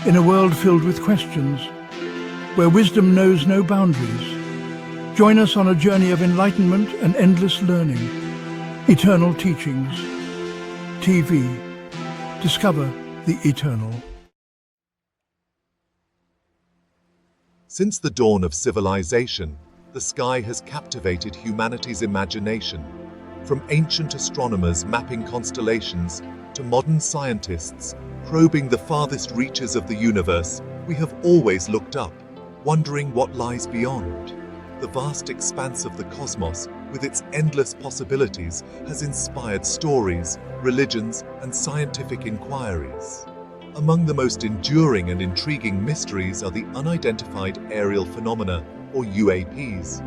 In a world filled with questions, where wisdom knows no boundaries, join us on a journey of enlightenment and endless learning. Eternal Teachings. TV. Discover the eternal. Since the dawn of civilization, the sky has captivated humanity's imagination. From ancient astronomers mapping constellations to modern scientists probing the farthest reaches of the universe, we have always looked up, wondering what lies beyond. The vast expanse of the cosmos, with its endless possibilities, has inspired stories, religions, and scientific inquiries. Among the most enduring and intriguing mysteries are the unidentified aerial phenomena, or UAPs.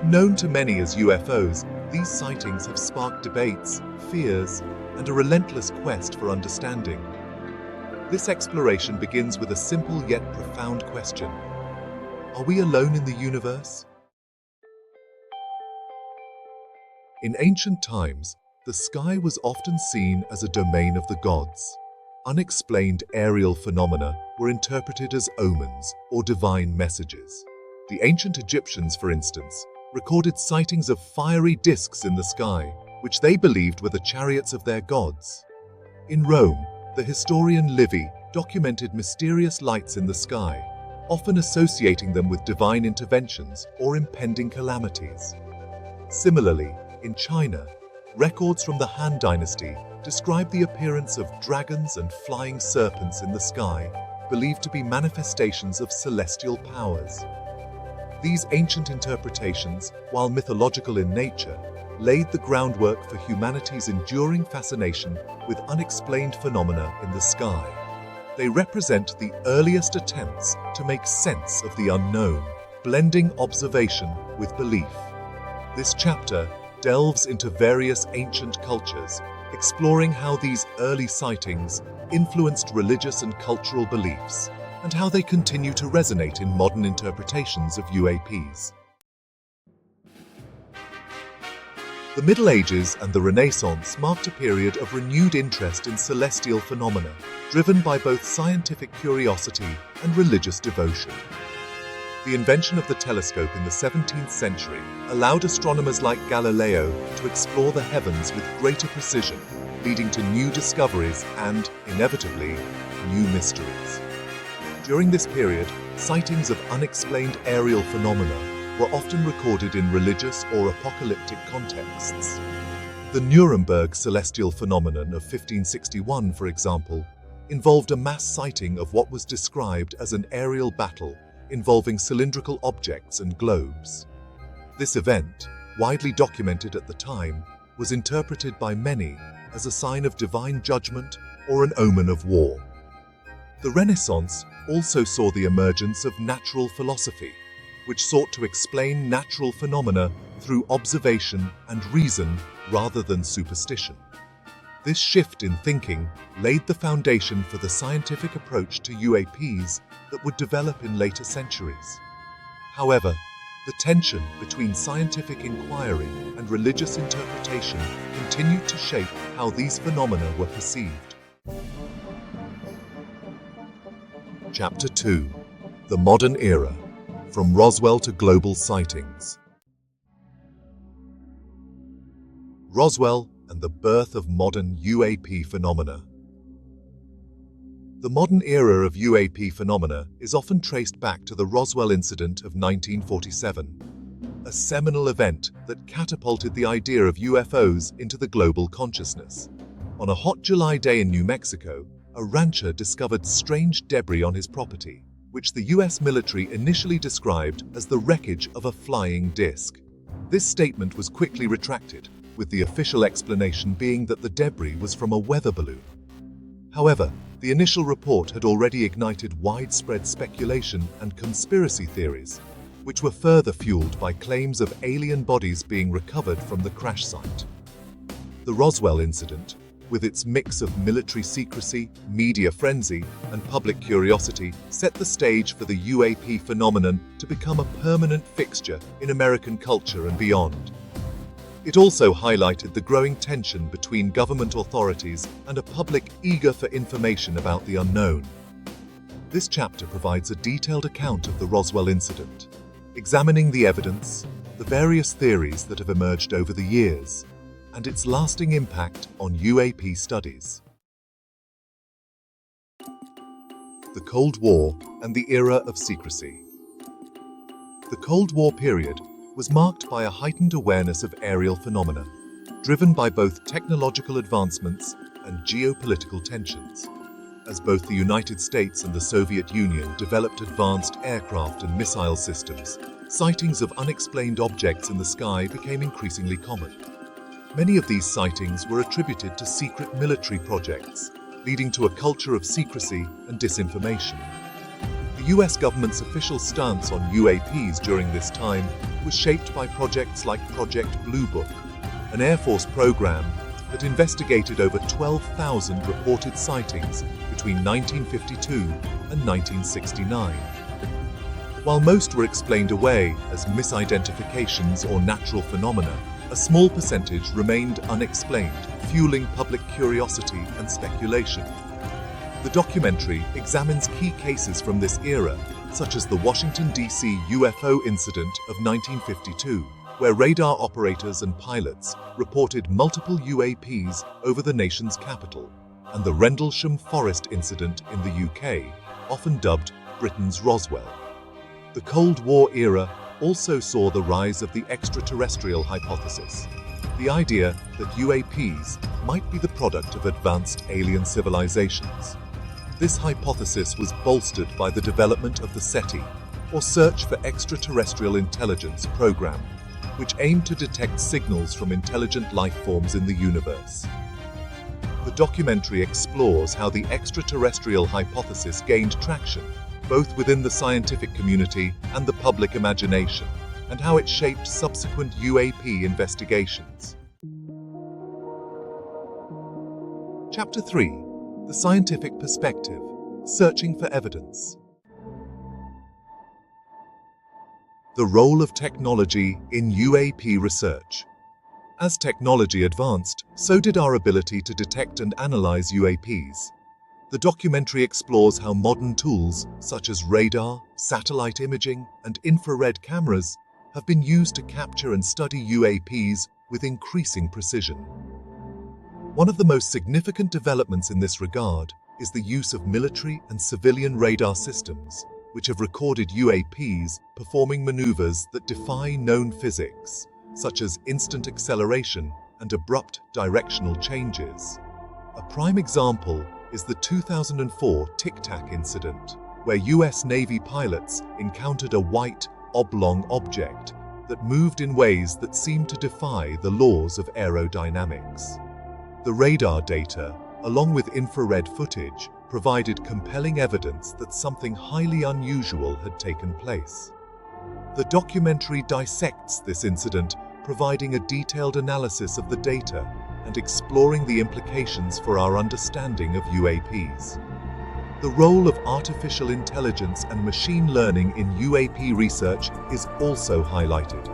Known to many as UFOs, these sightings have sparked debates, fears, and a relentless quest for understanding. This exploration begins with a simple yet profound question. Are we alone in the universe? In ancient times, the sky was often seen as a domain of the gods. Unexplained aerial phenomena were interpreted as omens or divine messages. The ancient Egyptians, for instance, recorded sightings of fiery discs in the sky, which they believed were the chariots of their gods. In Rome, the historian Livy documented mysterious lights in the sky, often associating them with divine interventions or impending calamities. Similarly, in China, records from the Han Dynasty describe the appearance of dragons and flying serpents in the sky, believed to be manifestations of celestial powers. These ancient interpretations, while mythological in nature, laid the groundwork for humanity's enduring fascination with unexplained phenomena in the sky. They represent the earliest attempts to make sense of the unknown, blending observation with belief. This chapter delves into various ancient cultures, exploring how these early sightings influenced religious and cultural beliefs, and how they continue to resonate in modern interpretations of UAPs. The Middle Ages and the Renaissance marked a period of renewed interest in celestial phenomena, driven by both scientific curiosity and religious devotion. The invention of the telescope in the 17th century allowed astronomers like Galileo to explore the heavens with greater precision, leading to new discoveries and, inevitably, new mysteries. During this period, sightings of unexplained aerial phenomena were often recorded in religious or apocalyptic contexts. The Nuremberg celestial phenomenon of 1561, for example, involved a mass sighting of what was described as an aerial battle involving cylindrical objects and globes. This event, widely documented at the time, was interpreted by many as a sign of divine judgment or an omen of war. The Renaissance also saw the emergence of natural philosophy, which sought to explain natural phenomena through observation and reason rather than superstition. This shift in thinking laid the foundation for the scientific approach to UAPs that would develop in later centuries. However, the tension between scientific inquiry and religious interpretation continued to shape how these phenomena were perceived. Chapter 2: The Modern Era, from Roswell to Global Sightings. Roswell and the birth of modern UAP phenomena. The modern era of UAP phenomena is often traced back to the Roswell incident of 1947, a seminal event that catapulted the idea of UFOs into the global consciousness. On a hot July day in New Mexico, a rancher discovered strange debris on his property, which the US military initially described as the wreckage of a flying disc. This statement was quickly retracted, with the official explanation being that the debris was from a weather balloon. However, the initial report had already ignited widespread speculation and conspiracy theories, which were further fueled by claims of alien bodies being recovered from the crash site. The Roswell incident, with its mix of military secrecy, media frenzy, and public curiosity, set the stage for the UAP phenomenon to become a permanent fixture in American culture and beyond. It also highlighted the growing tension between government authorities and a public eager for information about the unknown. This chapter provides a detailed account of the Roswell incident, examining the evidence, the various theories that have emerged over the years, and its lasting impact on UAP studies. The Cold War and the Era of Secrecy. The Cold War period was marked by a heightened awareness of aerial phenomena, driven by both technological advancements and geopolitical tensions. As both the United States and the Soviet Union developed advanced aircraft and missile systems, sightings of unexplained objects in the sky became increasingly common. Many of these sightings were attributed to secret military projects, leading to a culture of secrecy and disinformation. The US government's official stance on UAPs during this time was shaped by projects like Project Blue Book, an Air Force program that investigated over 12,000 reported sightings between 1952 and 1969. While most were explained away as misidentifications or natural phenomena, a small percentage remained unexplained, fueling public curiosity and speculation. The documentary examines key cases from this era, such as the Washington, D.C. UFO incident of 1952, where radar operators and pilots reported multiple UAPs over the nation's capital, and the Rendlesham Forest incident in the UK, often dubbed Britain's Roswell. The Cold War era also saw the rise of the extraterrestrial hypothesis, the idea that UAPs might be the product of advanced alien civilizations. This hypothesis was bolstered by the development of the SETI, or Search for Extraterrestrial Intelligence program, which aimed to detect signals from intelligent life forms in the universe. The documentary explores how the extraterrestrial hypothesis gained traction, both within the scientific community and the public imagination, and how it shaped subsequent UAP investigations. Chapter 3: The Scientific Perspective: Searching for Evidence. The role of technology in UAP research. As technology advanced, so did our ability to detect and analyze UAPs. The documentary explores how modern tools, such as radar, satellite imaging, and infrared cameras, have been used to capture and study UAPs with increasing precision. One of the most significant developments in this regard is the use of military and civilian radar systems, which have recorded UAPs performing maneuvers that defy known physics, such as instant acceleration and abrupt directional changes. A prime example is the 2004 Tic Tac incident, where US Navy pilots encountered a white, oblong object that moved in ways that seemed to defy the laws of aerodynamics. The radar data, along with infrared footage, provided compelling evidence that something highly unusual had taken place. The documentary dissects this incident, providing a detailed analysis of the data and exploring the implications for our understanding of UAPs. The role of artificial intelligence and machine learning in UAP research is also highlighted.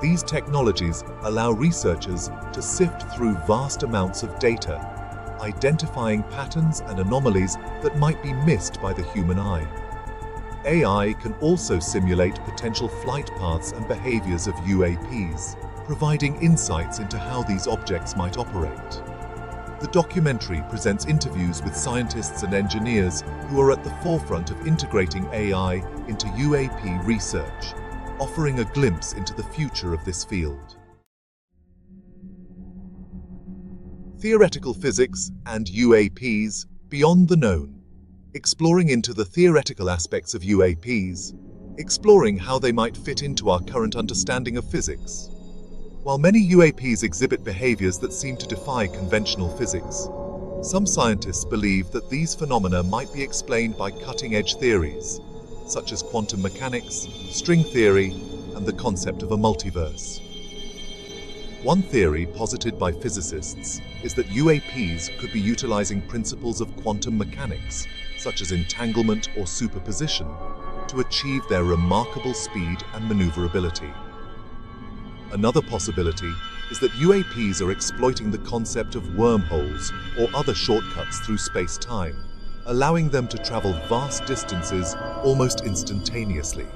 These technologies allow researchers to sift through vast amounts of data, identifying patterns and anomalies that might be missed by the human eye. AI can also simulate potential flight paths and behaviors of UAPs, providing insights into how these objects might operate. The documentary presents interviews with scientists and engineers who are at the forefront of integrating AI into UAP research, offering a glimpse into the future of this field. Theoretical physics and UAPs beyond the known. Exploring into the theoretical aspects of UAPs, exploring how they might fit into our current understanding of physics. While many UAPs exhibit behaviors that seem to defy conventional physics, some scientists believe that these phenomena might be explained by cutting-edge theories, such as quantum mechanics, string theory, and the concept of a multiverse. One theory posited by physicists is that UAPs could be utilizing principles of quantum mechanics, such as entanglement or superposition, to achieve their remarkable speed and maneuverability. Another possibility is that UAPs are exploiting the concept of wormholes or other shortcuts through space-time, allowing them to travel vast distances almost instantaneously.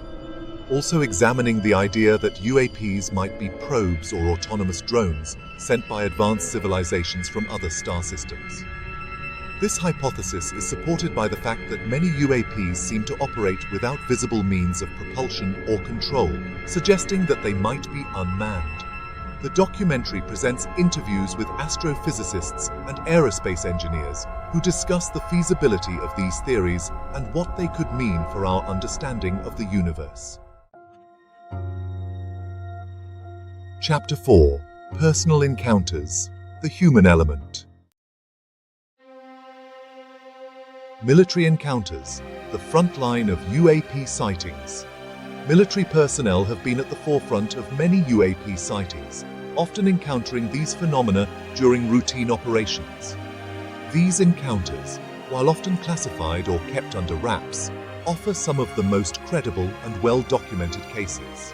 Also examining the idea that UAPs might be probes or autonomous drones sent by advanced civilizations from other star systems. This hypothesis is supported by the fact that many UAPs seem to operate without visible means of propulsion or control, suggesting that they might be unmanned. The documentary presents interviews with astrophysicists and aerospace engineers who discuss the feasibility of these theories and what they could mean for our understanding of the universe. Chapter 4: Personal Encounters: The Human Element. Military encounters: the front line of UAP sightings. Military personnel have been at the forefront of many UAP sightings, often encountering these phenomena during routine operations. These encounters, while often classified or kept under wraps, offer some of the most credible and well-documented cases.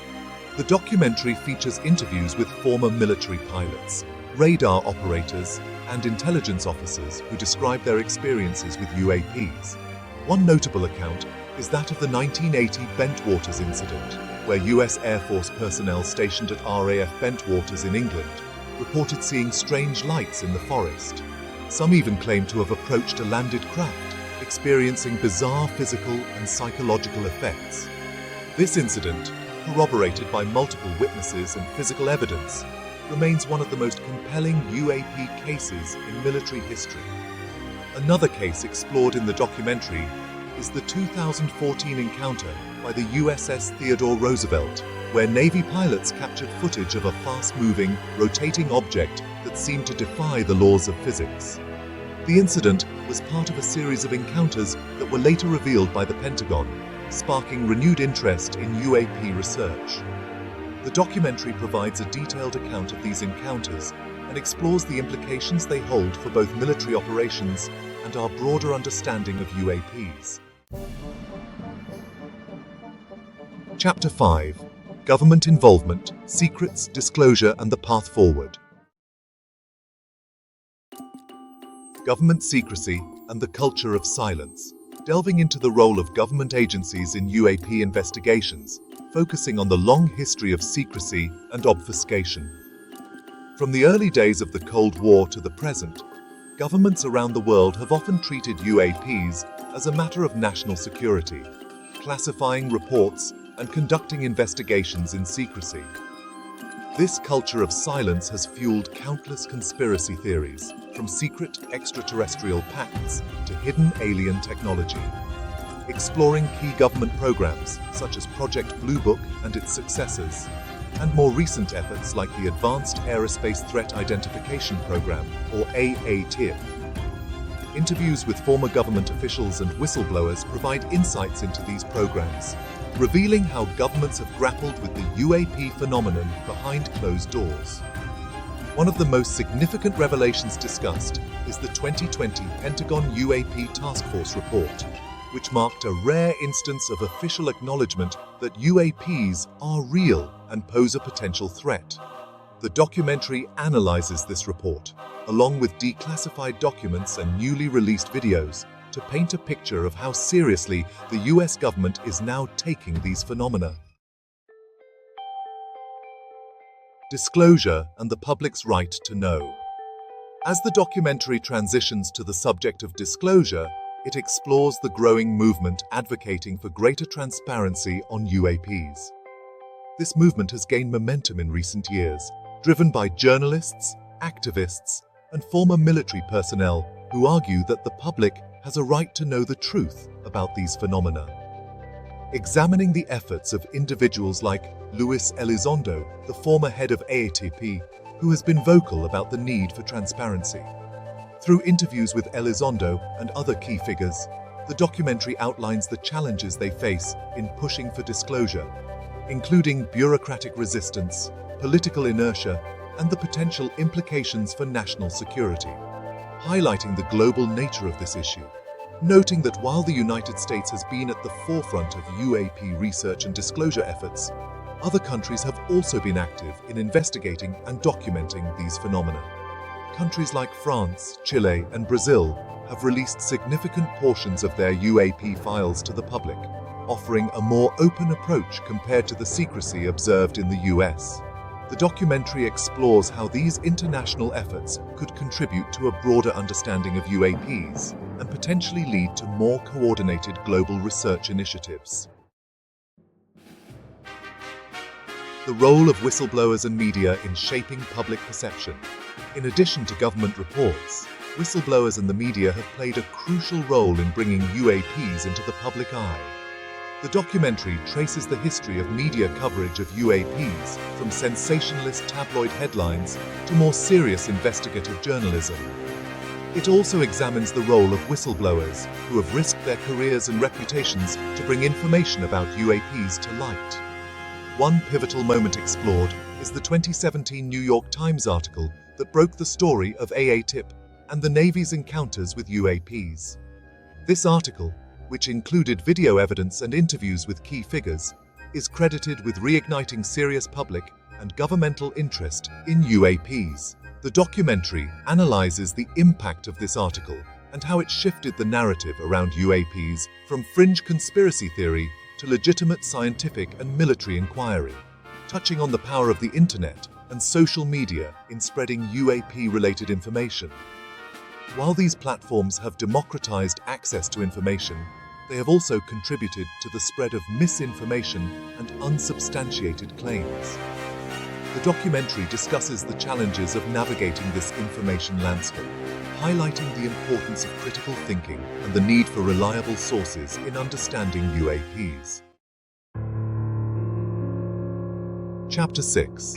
The documentary features interviews with former military pilots, radar operators, and intelligence officers who describe their experiences with UAPs. One notable account is that of the 1980 Bentwaters incident, where US Air Force personnel stationed at RAF Bentwaters in England reported seeing strange lights in the forest. Some even claim to have approached a landed craft, experiencing bizarre physical and psychological effects. This incident, corroborated by multiple witnesses and physical evidence, remains one of the most compelling UAP cases in military history. Another case explored in the documentary is the 2014 encounter by the USS Theodore Roosevelt, where Navy pilots captured footage of a fast-moving, rotating object that seemed to defy the laws of physics. The incident was part of a series of encounters that were later revealed by the Pentagon, sparking renewed interest in UAP research. The documentary provides a detailed account of these encounters and explores the implications they hold for both military operations and our broader understanding of UAPs. Chapter 5: Government Involvement, Secrets, Disclosure, and the Path Forward. Government secrecy and the culture of silence. Delving into the role of government agencies in UAP investigations, focusing on the long history of secrecy and obfuscation. From the early days of the Cold War to the present, governments around the world have often treated UAPs as a matter of national security, classifying reports and conducting investigations in secrecy. This culture of silence has fueled countless conspiracy theories, from secret extraterrestrial pacts to hidden alien technology. Exploring key government programs such as Project Blue Book and its successors, and more recent efforts like the Advanced Aerospace Threat Identification Program, or AATIP. Interviews with former government officials and whistleblowers provide insights into these programs, revealing how governments have grappled with the UAP phenomenon behind closed doors. One of the most significant revelations discussed is the 2020 Pentagon UAP Task Force report, which marked a rare instance of official acknowledgement that UAPs are real and pose a potential threat. The documentary analyzes this report, along with declassified documents and newly released videos, to paint a picture of how seriously the US government is now taking these phenomena. Disclosure and the public's right to know. As the documentary transitions to the subject of disclosure, it explores the growing movement advocating for greater transparency on UAPs. This movement has gained momentum in recent years, driven by journalists, activists, and former military personnel who argue that the public has a right to know the truth about these phenomena. Examining the efforts of individuals like Luis Elizondo, the former head of AATP, who has been vocal about the need for transparency. Through interviews with Elizondo and other key figures, the documentary outlines the challenges they face in pushing for disclosure, including bureaucratic resistance, political inertia, and the potential implications for national security, highlighting the global nature of this issue. Noting that while the United States has been at the forefront of UAP research and disclosure efforts, other countries have also been active in investigating and documenting these phenomena. countries like France, Chile, and Brazil have released significant portions of their UAP files to the public, offering a more open approach compared to the secrecy observed in the US. The documentary explores how these international efforts could contribute to a broader understanding of UAPs and potentially lead to more coordinated global research initiatives. The role of whistleblowers and media in shaping public perception. In addition to government reports, whistleblowers and the media have played a crucial role in bringing UAPs into the public eye. The documentary traces the history of media coverage of UAPs, from sensationalist tabloid headlines to more serious investigative journalism. It also examines the role of whistleblowers, who have risked their careers and reputations to bring information about UAPs to light. One pivotal moment explored is the 2017 New York Times article that broke the story of AATIP and the Navy's encounters with UAPs. This article, which included video evidence and interviews with key figures, is credited with reigniting serious public and governmental interest in UAPs. The documentary analyzes the impact of this article and how it shifted the narrative around UAPs from fringe conspiracy theory to legitimate scientific and military inquiry, touching on the power of the internet and social media in spreading UAP-related information. While these platforms have democratized access to information, they have also contributed to the spread of misinformation and unsubstantiated claims. The documentary discusses the challenges of navigating this information landscape, highlighting the importance of critical thinking and the need for reliable sources in understanding UAPs. Chapter 6: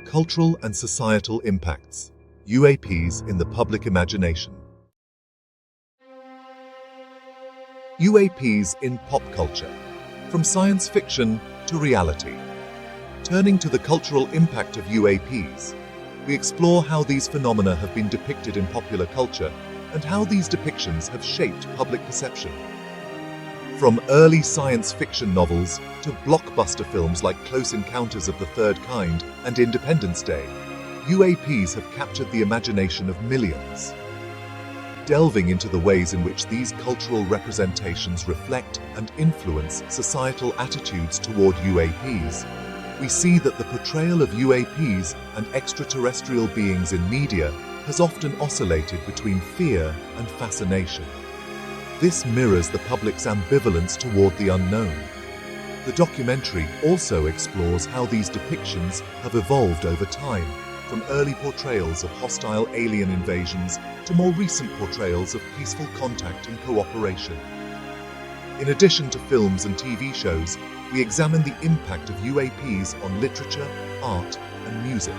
Cultural and Societal Impacts. UAPs in the Public Imagination. UAPs in pop culture, from science fiction to reality. Turning to the cultural impact of UAPs, we explore how these phenomena have been depicted in popular culture and how these depictions have shaped public perception. From early science fiction novels to blockbuster films like Close Encounters of the Third Kind and Independence Day, UAPs have captured the imagination of millions. Delving into the ways in which these cultural representations reflect and influence societal attitudes toward UAPs, we see that the portrayal of UAPs and extraterrestrial beings in media has often oscillated between fear and fascination. This mirrors the public's ambivalence toward the unknown. The documentary also explores how these depictions have evolved over time, from early portrayals of hostile alien invasions to more recent portrayals of peaceful contact and cooperation. In addition to films and TV shows, we examine the impact of UAPs on literature, art, and music.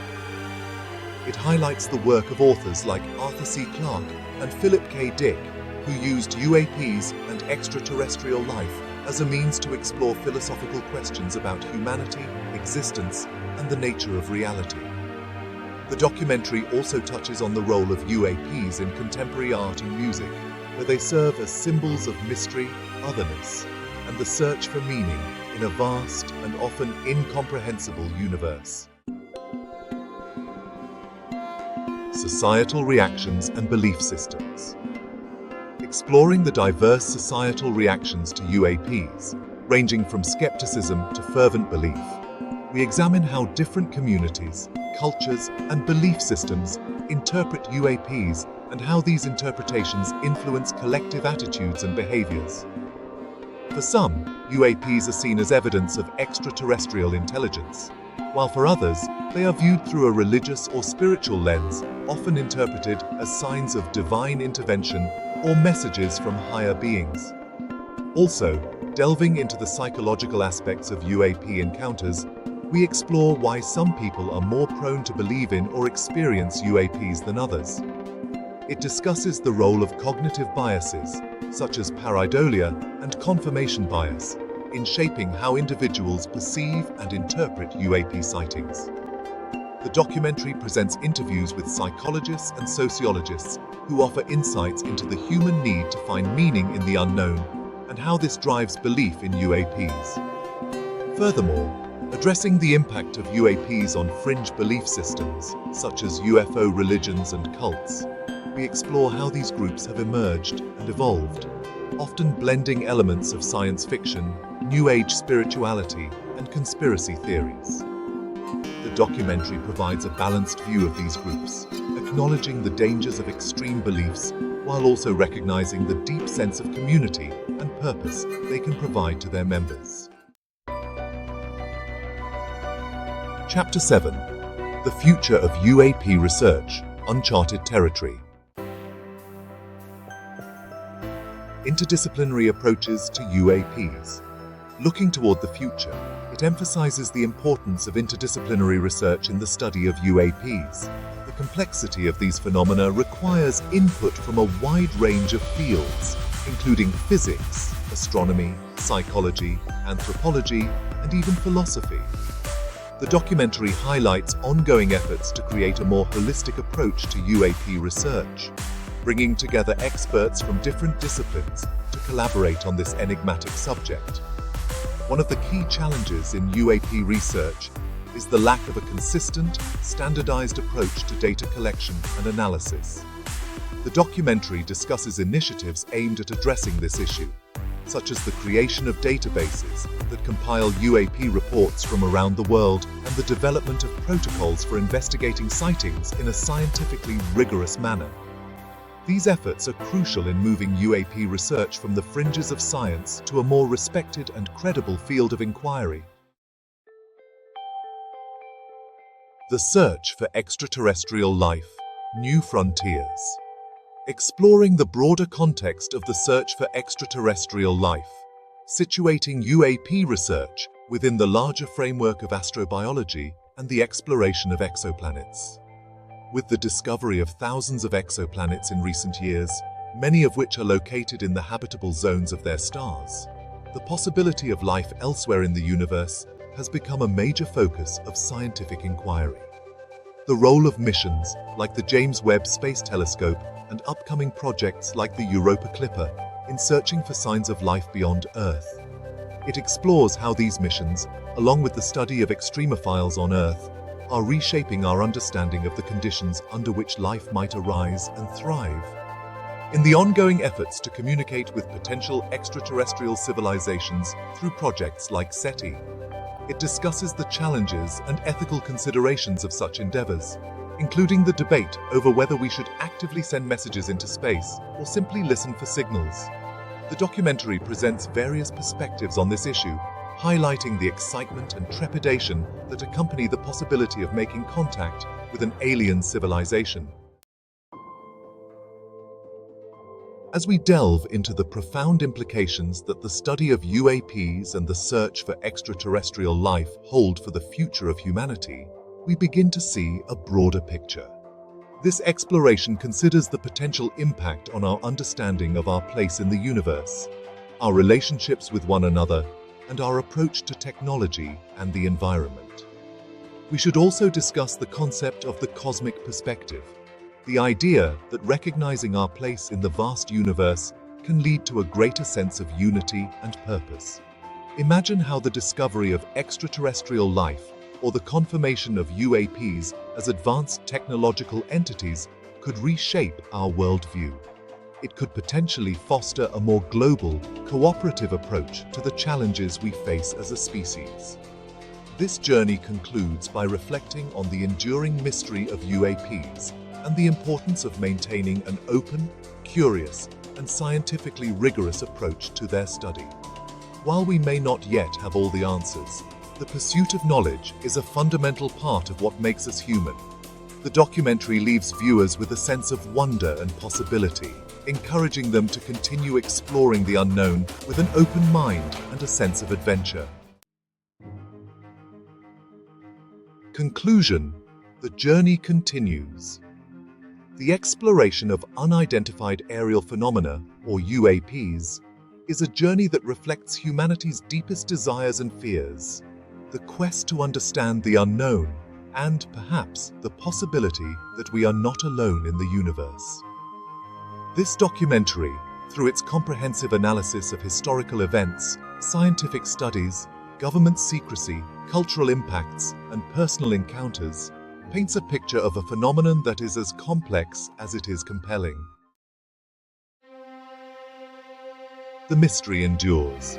It highlights the work of authors like Arthur C. Clarke and Philip K. Dick, who used UAPs and extraterrestrial life as a means to explore philosophical questions about humanity, existence, and the nature of reality. The documentary also touches on the role of UAPs in contemporary art and music, where they serve as symbols of mystery, otherness, and the search for meaning in a vast and often incomprehensible universe. Societal reactions and belief systems. Exploring the diverse societal reactions to UAPs, ranging from skepticism to fervent belief, we examine how different communities, cultures, and belief systems interpret UAPs and how these interpretations influence collective attitudes and behaviors. For some, UAPs are seen as evidence of extraterrestrial intelligence, while for others, they are viewed through a religious or spiritual lens, often interpreted as signs of divine intervention or messages from higher beings. Also, delving into the psychological aspects of UAP encounters, we explore why some people are more prone to believe in or experience UAPs than others. It discusses the role of cognitive biases, such as pareidolia and confirmation bias, in shaping how individuals perceive and interpret UAP sightings. The documentary presents interviews with psychologists and sociologists who offer insights into the human need to find meaning in the unknown and how this drives belief in UAPs. Furthermore, Addressing the impact of UAPs on fringe belief systems, such as UFO religions and cults, we explore how these groups have emerged and evolved, often blending elements of science fiction, New Age spirituality, and conspiracy theories. The documentary provides a balanced view of these groups, acknowledging the dangers of extreme beliefs while also recognizing the deep sense of community and purpose they can provide to their members. Chapter 7: The Future of UAP Research, Uncharted Territory. Interdisciplinary approaches to UAPs. Looking toward the future, it emphasizes the importance of interdisciplinary research in the study of UAPs. The complexity of these phenomena requires input from a wide range of fields, including physics, astronomy, psychology, anthropology, and even philosophy. The documentary highlights ongoing efforts to create a more holistic approach to UAP research, bringing together experts from different disciplines to collaborate on this enigmatic subject. One of the key challenges in UAP research is the lack of a consistent, standardized approach to data collection and analysis. The documentary discusses initiatives aimed at addressing this issue, such as the creation of databases that compile UAP reports from around the world and the development of protocols for investigating sightings in a scientifically rigorous manner. These efforts are crucial in moving UAP research from the fringes of science to a more respected and credible field of inquiry. The Search for Extraterrestrial Life: New Frontiers. Exploring the broader context of the search for extraterrestrial life, situating UAP research within the larger framework of astrobiology and the exploration of exoplanets. With the discovery of thousands of exoplanets in recent years, many of which are located in the habitable zones of their stars, the possibility of life elsewhere in the universe has become a major focus of scientific inquiry. The role of missions like the James Webb Space Telescope and upcoming projects like the Europa Clipper in searching for signs of life beyond Earth. It explores how these missions, along with the study of extremophiles on Earth, are reshaping our understanding of the conditions under which life might arise and thrive. In the ongoing efforts to communicate with potential extraterrestrial civilizations through projects like SETI, it discusses the challenges and ethical considerations of such endeavors, including the debate over whether we should actively send messages into space or simply listen for signals. The documentary presents various perspectives on this issue, highlighting the excitement and trepidation that accompany the possibility of making contact with an alien civilization. As we delve into the profound implications that the study of UAPs and the search for extraterrestrial life hold for the future of humanity, we begin to see a broader picture. This exploration considers the potential impact on our understanding of our place in the universe, our relationships with one another, and our approach to technology and the environment. We should also discuss the concept of the cosmic perspective, the idea that recognizing our place in the vast universe can lead to a greater sense of unity and purpose. Imagine how the discovery of extraterrestrial life or the confirmation of UAPs as advanced technological entities could reshape our worldview. It could potentially foster a more global, cooperative approach to the challenges we face as a species. This journey concludes by reflecting on the enduring mystery of UAPs and the importance of maintaining an open, curious, and scientifically rigorous approach to their study. While we may not yet have all the answers, the pursuit of knowledge is a fundamental part of what makes us human. The documentary leaves viewers with a sense of wonder and possibility, encouraging them to continue exploring the unknown with an open mind and a sense of adventure. Conclusion: the journey continues. The exploration of unidentified aerial phenomena, or UAPs, is a journey that reflects humanity's deepest desires and fears. The quest to understand the unknown, and perhaps the possibility that we are not alone in the universe. This documentary, through its comprehensive analysis of historical events, scientific studies, government secrecy, cultural impacts, and personal encounters, paints a picture of a phenomenon that is as complex as it is compelling. The mystery endures.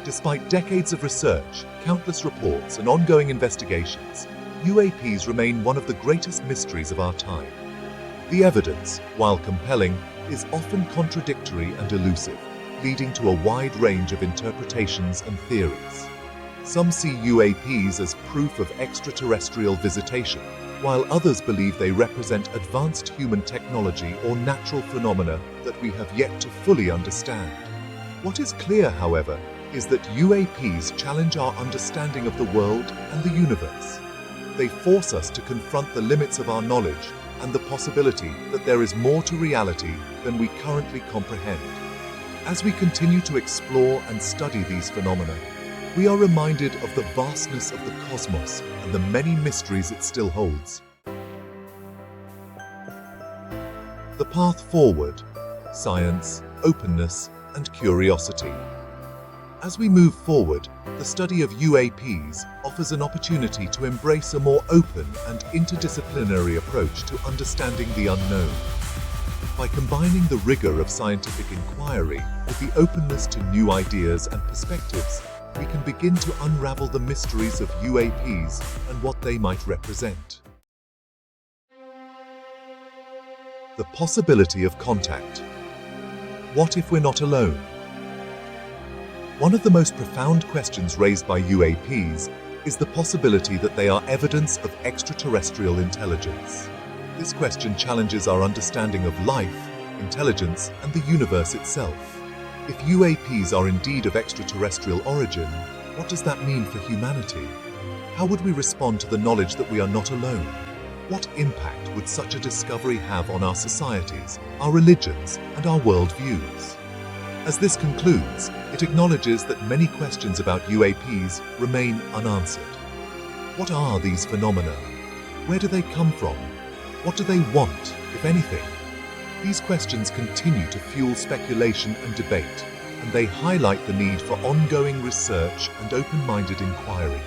Despite decades of research, countless reports, and ongoing investigations, UAPs remain one of the greatest mysteries of our time. The evidence, while compelling, is often contradictory and elusive, leading to a wide range of interpretations and theories. Some see UAPs as proof of extraterrestrial visitation, while others believe they represent advanced human technology or natural phenomena that we have yet to fully understand. What is clear, however, is that UAPs challenge our understanding of the world and the universe. They force us to confront the limits of our knowledge and the possibility that there is more to reality than we currently comprehend. As we continue to explore and study these phenomena, we are reminded of the vastness of the cosmos and the many mysteries it still holds. The path forward: science, openness, and curiosity. As we move forward, the study of UAPs offers an opportunity to embrace a more open and interdisciplinary approach to understanding the unknown. By combining the rigor of scientific inquiry with the openness to new ideas and perspectives, we can begin to unravel the mysteries of UAPs and what they might represent. The possibility of contact. What if we're not alone? One of the most profound questions raised by UAPs is the possibility that they are evidence of extraterrestrial intelligence. This question challenges our understanding of life, intelligence, and the universe itself. If UAPs are indeed of extraterrestrial origin, what does that mean for humanity? How would we respond to the knowledge that we are not alone? What impact would such a discovery have on our societies, our religions, and our worldviews? As this concludes, it acknowledges that many questions about UAPs remain unanswered. What are these phenomena? Where do they come from? What do they want, if anything? These questions continue to fuel speculation and debate, and they highlight the need for ongoing research and open-minded inquiry.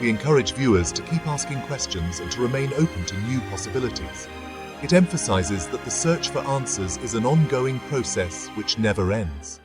We encourage viewers to keep asking questions and to remain open to new possibilities. It emphasizes that the search for answers is an ongoing process which never ends.